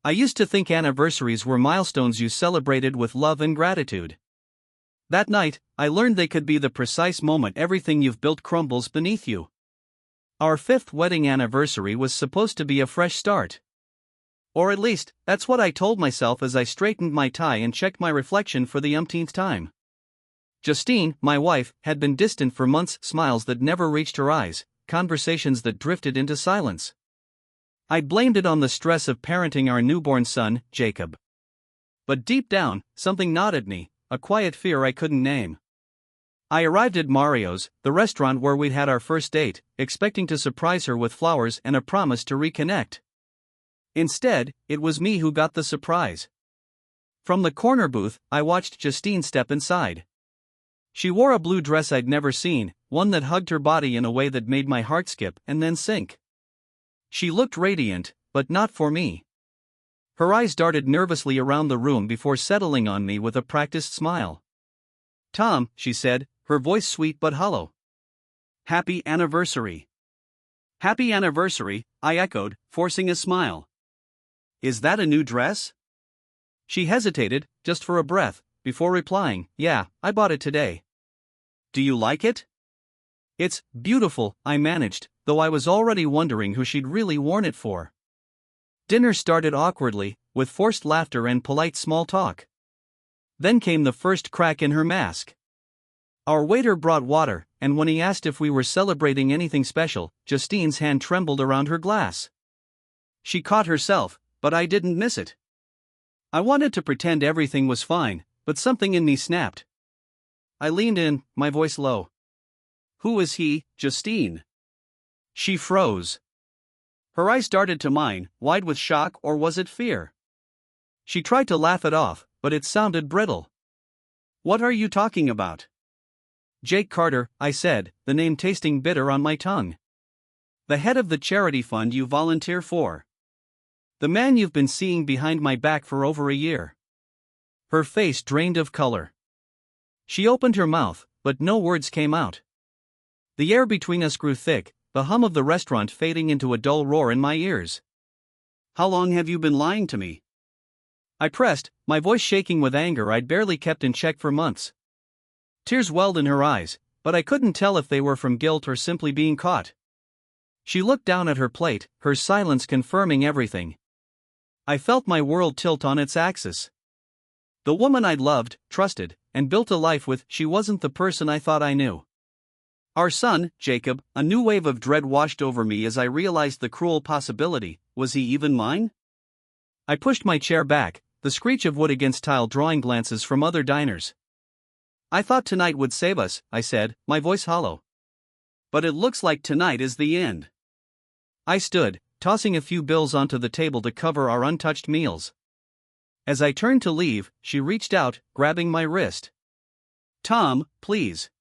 I used to think anniversaries were milestones you celebrated with love and gratitude. That night, I learned they could be the precise moment everything you've built crumbles beneath you. Our 5th wedding anniversary was supposed to be a fresh start. Or at least, that's what I told myself as I straightened my tie and checked my reflection for the umpteenth time. Justine, my wife, had been distant for months, smiles that never reached her eyes, conversations that drifted into silence. I blamed it on the stress of parenting our newborn son, Jacob. But deep down, something gnawed at me, a quiet fear I couldn't name. I arrived at Mario's, the restaurant where we'd had our first date, expecting to surprise her with flowers and a promise to reconnect. Instead, it was me who got the surprise. From the corner booth, I watched Justine step inside. She wore a blue dress I'd never seen, one that hugged her body in a way that made my heart skip and then sink. She looked radiant, but not for me. Her eyes darted nervously around the room before settling on me with a practiced smile. "Tom," she said, her voice sweet but hollow. "Happy anniversary." "Happy anniversary," I echoed, forcing a smile. "Is that a new dress?" She hesitated, just for a breath, before replying, "Yeah, I bought it today." "Do you like it?" "It's beautiful," I managed, though I was already wondering who she'd really worn it for. Dinner started awkwardly, with forced laughter and polite small talk. Then came the first crack in her mask. Our waiter brought water, and when he asked if we were celebrating anything special, Justine's hand trembled around her glass. She caught herself, but I didn't miss it. I wanted to pretend everything was fine, but something in me snapped. I leaned in, my voice low. "Who is he, Justine?" She froze. Her eyes darted to mine, wide with shock, or was it fear? She tried to laugh it off, but it sounded brittle. "What are you talking about?" "Jake Carter," I said, the name tasting bitter on my tongue. "The head of the charity fund you volunteer for. The man you've been seeing behind my back for over a year." Her face drained of color. She opened her mouth, but no words came out. The air between us grew thick, the hum of the restaurant fading into a dull roar in my ears. "How long have you been lying to me?" I pressed, my voice shaking with anger I'd barely kept in check for months. Tears welled in her eyes, but I couldn't tell if they were from guilt or simply being caught. She looked down at her plate, her silence confirming everything. I felt my world tilt on its axis. The woman I'd loved, trusted, and built a life with, she wasn't the person I thought I knew. Our son, Jacob, a new wave of dread washed over me as I realized the cruel possibility. Was he even mine? I pushed my chair back, the screech of wood against tile drawing glances from other diners. "I thought tonight would save us," I said, my voice hollow. "But it looks like tonight is the end." I stood, tossing a few bills onto the table to cover our untouched meals. As I turned to leave, she reached out, grabbing my wrist. "Tom, please."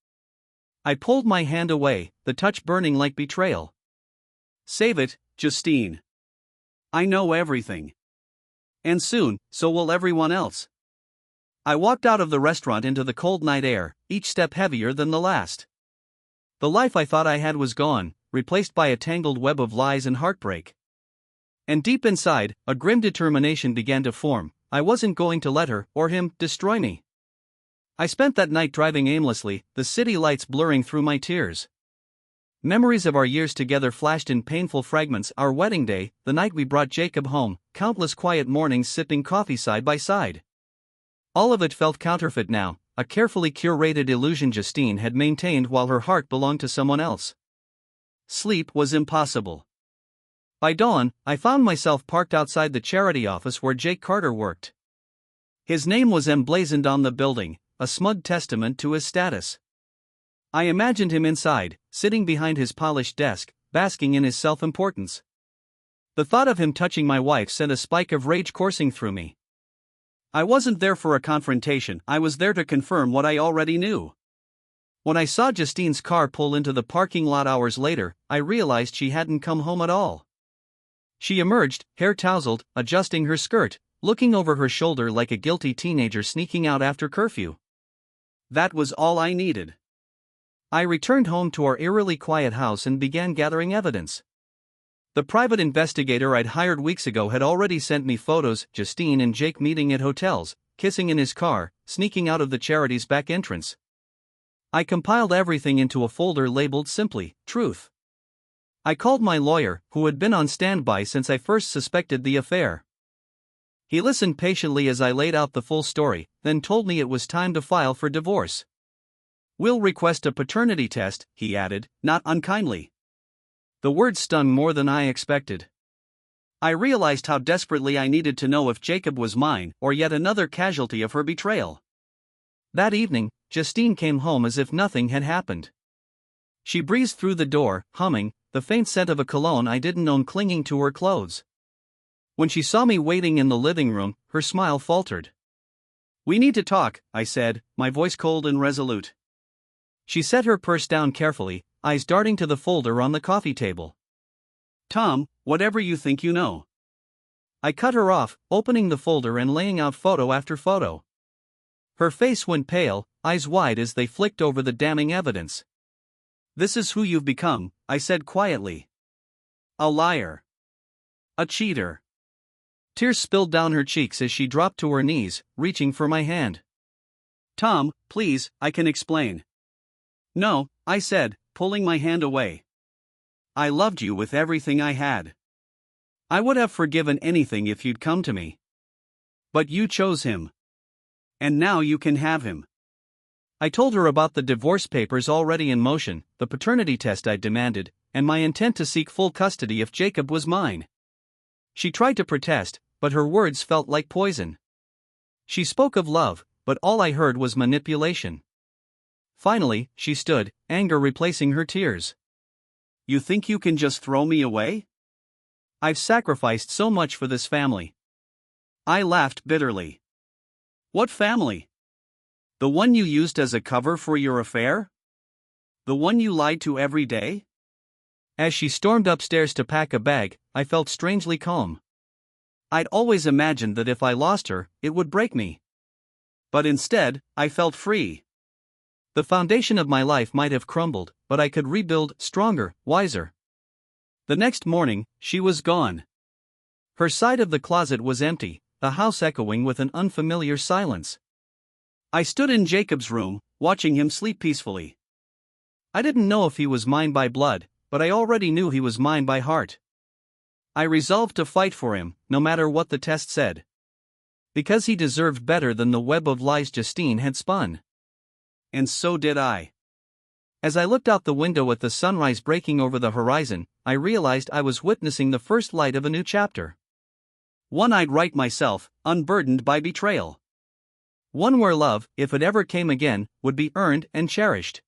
I pulled my hand away, the touch burning like betrayal. "Save it, Justine. I know everything. And soon, so will everyone else." I walked out of the restaurant into the cold night air, each step heavier than the last. The life I thought I had was gone, replaced by a tangled web of lies and heartbreak. And deep inside, a grim determination began to form. I wasn't going to let her, or him, destroy me. I spent that night driving aimlessly, the city lights blurring through my tears. Memories of our years together flashed in painful fragments. Our wedding day, the night we brought Jacob home, countless quiet mornings sipping coffee side by side. All of it felt counterfeit now, a carefully curated illusion Justine had maintained while her heart belonged to someone else. Sleep was impossible. By dawn, I found myself parked outside the charity office where Jake Carter worked. His name was emblazoned on the building, a smug testament to his status. I imagined him inside, sitting behind his polished desk, basking in his self-importance. The thought of him touching my wife sent a spike of rage coursing through me. I wasn't there for a confrontation, I was there to confirm what I already knew. When I saw Justine's car pull into the parking lot hours later, I realized she hadn't come home at all. She emerged, hair tousled, adjusting her skirt, looking over her shoulder like a guilty teenager sneaking out after curfew. That was all I needed. I returned home to our eerily quiet house and began gathering evidence. The private investigator I'd hired weeks ago had already sent me photos, Justine and Jake meeting at hotels, kissing in his car, sneaking out of the charity's back entrance. I compiled everything into a folder labeled simply, Truth. I called my lawyer, who had been on standby since I first suspected the affair. He listened patiently as I laid out the full story, then told me it was time to file for divorce. "We'll request a paternity test," he added, not unkindly. The words stung more than I expected. I realized how desperately I needed to know if Jacob was mine or yet another casualty of her betrayal. That evening, Justine came home as if nothing had happened. She breezed through the door, humming, the faint scent of a cologne I didn't own clinging to her clothes. When she saw me waiting in the living room, her smile faltered. "We need to talk," I said, my voice cold and resolute. She set her purse down carefully, eyes darting to the folder on the coffee table. "Tom, whatever you think you know." I cut her off, opening the folder and laying out photo after photo. Her face went pale, eyes wide as they flicked over the damning evidence. "This is who you've become," I said quietly. "A liar. A cheater." Tears spilled down her cheeks as she dropped to her knees, reaching for my hand. "Tom, please, I can explain." "No," I said, pulling my hand away. "I loved you with everything I had. I would have forgiven anything if you'd come to me. But you chose him. And now you can have him." I told her about the divorce papers already in motion, the paternity test I'd demanded, and my intent to seek full custody if Jacob was mine. She tried to protest, but her words felt like poison. She spoke of love, but all I heard was manipulation. Finally, she stood, anger replacing her tears. "You think you can just throw me away? I've sacrificed so much for this family." I laughed bitterly. "What family? The one you used as a cover for your affair? The one you lied to every day?" As she stormed upstairs to pack a bag, I felt strangely calm. I'd always imagined that if I lost her, it would break me. But instead, I felt free. The foundation of my life might have crumbled, but I could rebuild, stronger, wiser. The next morning, she was gone. Her side of the closet was empty, the house echoing with an unfamiliar silence. I stood in Jacob's room, watching him sleep peacefully. I didn't know if he was mine by blood, but I already knew he was mine by heart. I resolved to fight for him, no matter what the test said. Because he deserved better than the web of lies Justine had spun. And so did I. As I looked out the window at the sunrise breaking over the horizon, I realized I was witnessing the first light of a new chapter. One I'd write myself, unburdened by betrayal. One where love, if it ever came again, would be earned and cherished.